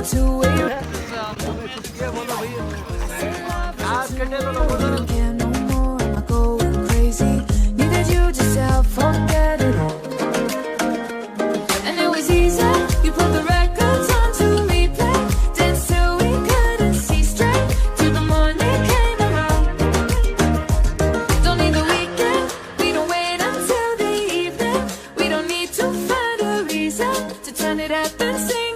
two-way. Care no more, am I going crazy? Needed you just to forget it. And it was easy, you put the records on to replay. Danced till we couldn't see straight, till the morning came around. Don't need the weekend, we don't wait until the evening. We don't need to find a reason to turn it up and sing.